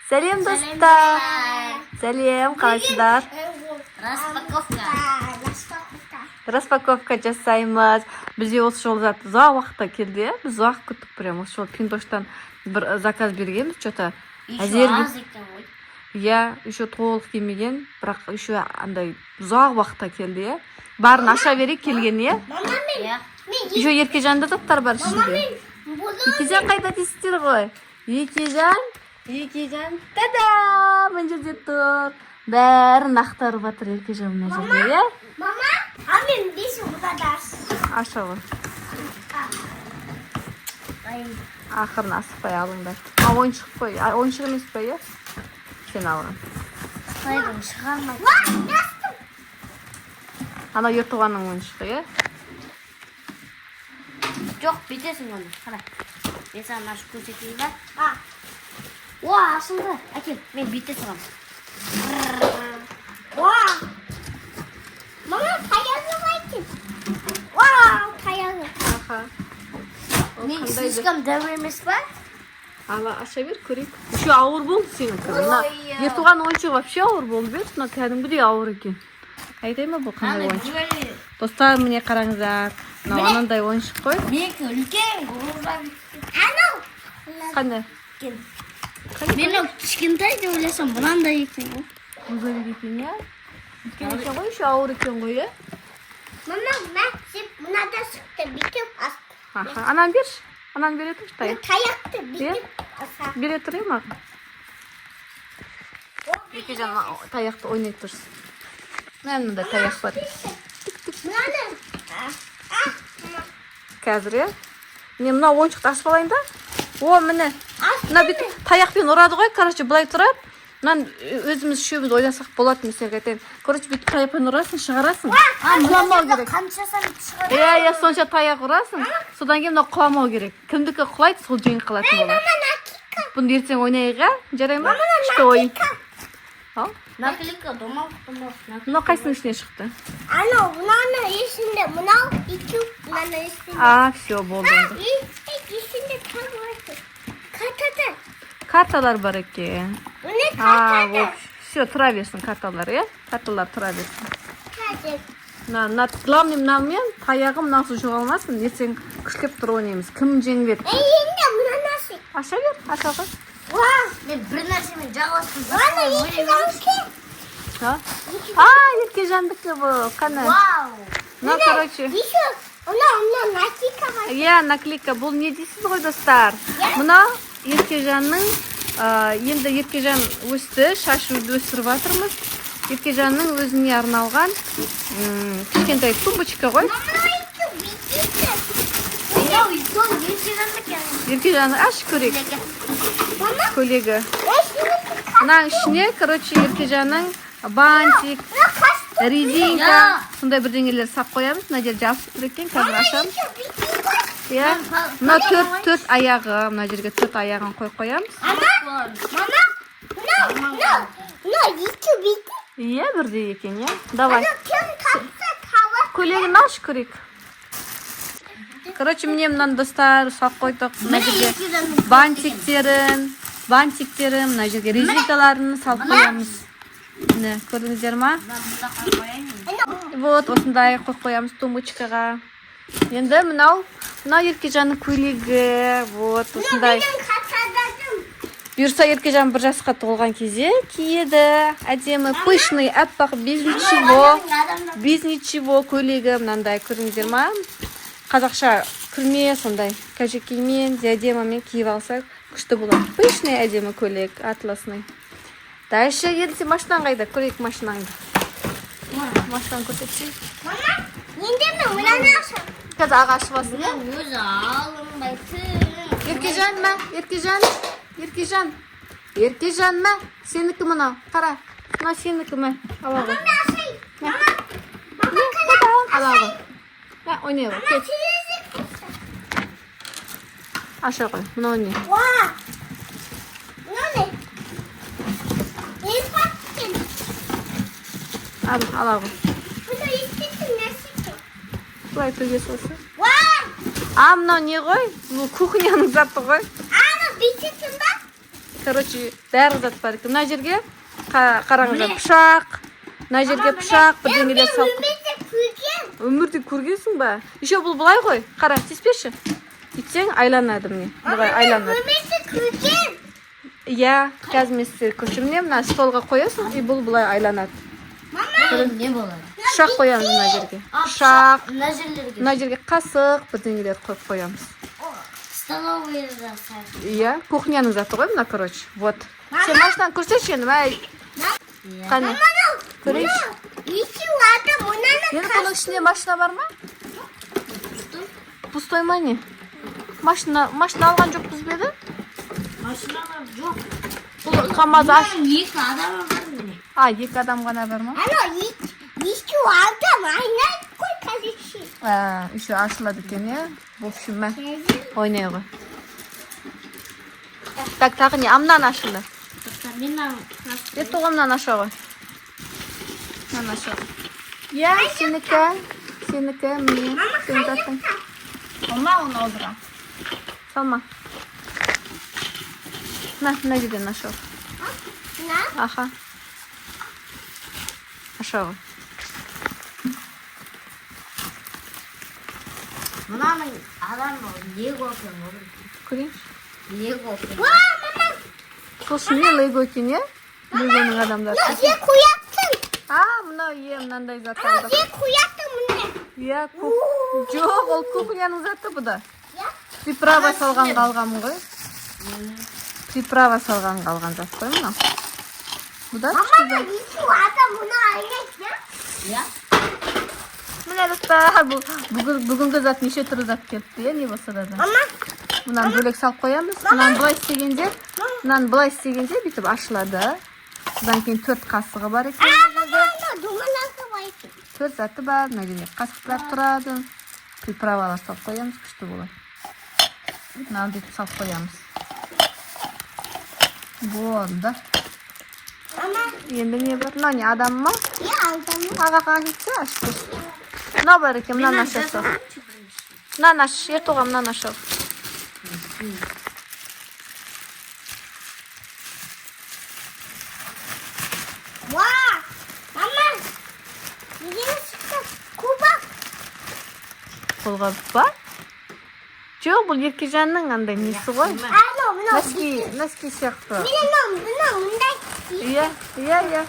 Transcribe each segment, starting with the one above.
Сәлем достар. Сәлем, қалайсыздар? Распаковка жасаймыз. Бізге осы жол зат ұзақ уақытта келді. Біз ұзақ күттік прям. Осы жол Пиндоштан бір заказ бергенбіз. Что-то әзерге. Я еще толық келмеген, бірақ еще андай ұзақ уақытта келді. Барын аша берейік келген, е? Еще Еркежанды топтар бар ішінде. Еркежан қайда дейсіздер ғой? Еркежан, та-да! Мына жерде тұр. Бәрін ақтарып жатыр Еркежан мына жерде, е? Мама, мен бесі бұдадас. Аша ғой. Ақырын асықпай алыңдар. Ойыншық қой. Ойыншық емес па, е? Сен алған. Қайдың шығармайды. Ана ертуғанның ойыншығы, е? Жоқ, бетесің оны. Қарай. Мен саған ашып көрсетейін ба? Уа, ашылды. Әкел, мен бете сығам. Уа! Мама, таяғы байтын. Уа, таяғы. Аха. Мен слишком дәу емес па? Ала, аша бер, көрейік. Еще ауыр болды сенің кірі. Ертуған ойыншығы вообще ауыр болды бер. Мына кәдімгідей ауыр екен. Айтайын ба бұл қандай ойыншық? Достар, міне қараңыздар. Мынау анандай ойыншық қой. Менікі үлкен, анау. Қандай? Мен кішкентай деп ойласам, мынандай екен ғой. Мұздай екен, я? Үлкен екен ғой, еще ауыр екен ғой, е? Мама, мен сеп мынада шықты, бүйтіп асты. Аха, анан берші. Анан бере тұршы, таяқ. Таяқты бүйтіп аса. Бере тұрайын маған. Еркежан таяқты ойнай тұрсын. Мынандай таяқ бар. Мынаны. Қазір, е? Мен мына ойыншықты ашып алайын да? О, міне. Мына бүйтіп таяқпен ұрады ғой, короче, былай тұрады. Мынан өзіміз үшеуміз ойнасақ болады, мен сенге айтайын. Короче, бүйтіп таяқпен ұрасың, шығарасың. Құламау керек. Қаншасын шығарасың? Иә, сонша таяқ ұрасың. Содан кейін мына құламау керек. Кімдікі құлайды, сол жеңіп қалатын болады. Бұны ертең ойнайық, ә? Жарай ма? Күшті ойын. Ал? Наклейка домал. Мынау қайсының ішіне шықты? Анау, мынаны есінде, мынау екі, мынаны есінде. Все, болды. Есінде табылады. Картада. Карталар бар екен. Міне картада. Все, тұра берсін карталар, е? Карталар тұра берсін. Картада. Главный мынаумен таяғым мынаусы жоғалмасын. Ертең күшлеп тұр ойнаймыз. Кім жеңбеді? Енді мынанасы. Аша бер, аша ғой. Мен бір нәрсемен жағаласын. Мына Еркежанды. Еркежандікі бұл, қана. Мына, короче. Еще, мына наклейка бар. Иә, наклейка. Бұл не дейсіз ғой, достар? Мына Еркежанның, енді Еркежан өсті, шашуды өсіріп жатырмыз. Еркежанның өзіне арналған кішкентай тумбочка ғой. Еркежанның аш көрек. Көйлегі. Мына ішіне, короче, Еркежанның бантик, резинка, сондай бірдеңелер сап қоямыз. Мына жер жабысып тұр екен, қазір ашамыз. Мына төрт аяғы, мына жерге төрт аяғын қоямыз. Мына екі бейті. Иә, бірдей екен, иә. Давай. Кім тапса тауы. Көйлегін аш көрек. Короче, мне мынаны достар сап қойдық. Мына жерге бантиктерін, мына жерге резинкаларын салып қоямыз. Міне, көрдіңіздер ма? Вот, осындай қойып қоямыз тумбочкаға. Енді мынау Еркежанның көйлегі. Вот, осындай. Бұйырса Еркежан бір жасқа толған кезде киеді. Әдемі, пышный, аппақ, без ничего көйлегі. Мынандай, көрдіңіздер ма? Қазақша күрме, сондай кәжекеймен, диадемамен киіп алсақ күшті болады. Пышный әдемі көйлек, атласный. Дальше енді машинаң қайда? Көрейік машинаңды. Машинаны көрсетші. Мама, енді мен мынаны ашам. Қазір аға ашывасың. Өзі алынбайтын. Еркежан ма? Еркежан ма? Сенікі мынау. Қара. Мынау сенікі ма? Ала ғой. Ала ғой. Ойнай ғой. Кет. Аша ғой. Мынау не? Ала ғой. Бұлай төге сосы. Мынау не ғой? Бұл кухняның заты ғой. Битетін ба? Короче, бәрі зат бар екен. Мына жерге қараңыздар, пышақ. Мына жерге пышақ, бірдеңелер салып. Өмірде көргенсің ба? Еще бұл былай ғой. Қара, тиіспеші. Итсең айланады міне. Бұлай айланады. Иә, қазір мен сізге көшірмем. Мына столға қоясың, и бұл былай айланады. Не болады? Пышақ қоямыз мына жерге. Пышақ. Мына Мына жерге қасық, бірдеңелер қойып қоямыз. столовыйда сәл. Иә, кухняның заты ғой мына, короче. Вот. Сен машинаны көрсетші енді, мәй. Қане? Көрейші. Енді бұның ішінде машина бар ма? Пустой ма не? Машина алған жоқ біз беді? Машиналар жоқ. Бұл КамАЗ аш. Екі адам бар міне. Екі адам ғана бар ма? Еще ашылады екен, иә? В общем, мә. Ойнай ғой. Так, тағы не? Амнан ашылды. Тоғымнан аша ғой. Мынан аша ғой. Иә, сенікі, міне. Сен затың. Олма оны алдыра. Салма. Мына жерден аша ғой. Аха. Аша ғой. Мынаның адамы Лего екен ғой. Көрейінші. Лего екен. Сосын не Лего екен, е? Легоның адамдары. Мынау е, мынандай зат алдық. Иә, жоқ, ол кухняның заты бұда. Приправа салған қалғамын ғой. Приправа салған қалған зат қой мынау. Бұда күшті. Міне достар, бүгінгі зат неше түрі зат кетті, не болса да. Мұнан бөлек салып қоямыз. Мұнан былай істегенде бүйтіп ашылады. Бұдан кейін 4 қасығы бар екен. 4 заты бар, мына жерде қасықтар тұрады. Приправалар салып қоямыз, күшті болады. Мынаны бүйтіп салып қоямыз. Болды. Енді не бар? Мынау не, адам ма? Ағаға кетсе, ашып көрсін. Мынау бар екен, мынаны ашасы. Мынаны аш, ертоға мынаны ашы. Қолға ба? Жоқ, бұл Еркежанның андай несі ғой. Носки сияқты. Иә,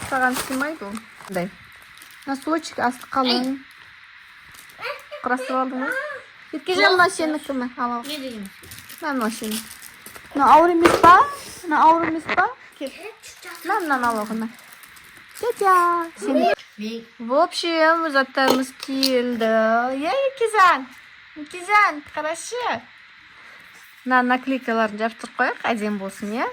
саған сыймайды ол. Носочек асты қалың. Құрастырып алдың ғой. Еркежан, мына сенікі ме? Ал. Не деген? Мына сені. Мына ауыр емес па? Кел. Мынаны ал оғына. Тетя, сені. В общем, заттарымыз келді. Еркежан, қарашы. Мына наклейкаларын жабыстырып қояқ, әдем болсын, е?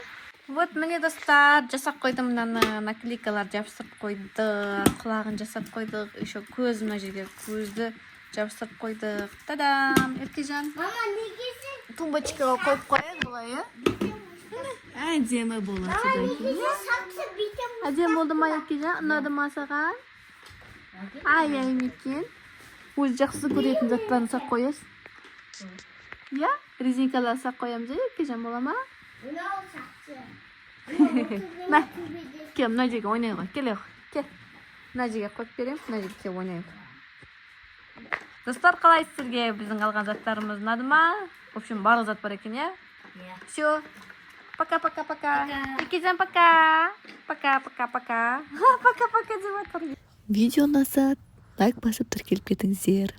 Вот, міне достар, жасап қойдым мынаны, наклейкалар жабыстырып қойдық, құлағын жасап қойдық, еще көз, мына жерге көзді жабыстырып қойдық. Тадам, Еркежан. Мама, негесі? Тумбочкаға қойып қояқ, бұлай, е? Әдемі болады содан кейін. Әдем болды ма, Еркежан? Ұнады ма саған? Аяйым екен. Өзі жақсы көретін заттарын сақ қоясың. Иә? Резинкалар сақ қоямыз, Еркежан, бола ма? Мә, кел, мына жерге ойнай ғой. Кел. Мына жерге қойып берем, мына жерге кел ойнай ғой. Достар, қалай сіздерге біздің алған заттарымыз ұнады ма? В общем, барлық зат бар екен, иә? Все. Пока-пока-пока. Еркежан, пока. Пока-пока-пока. Пока-пока деп жатыр. Видео ұнаса, лайк басып тіркеліп кетіңіздер.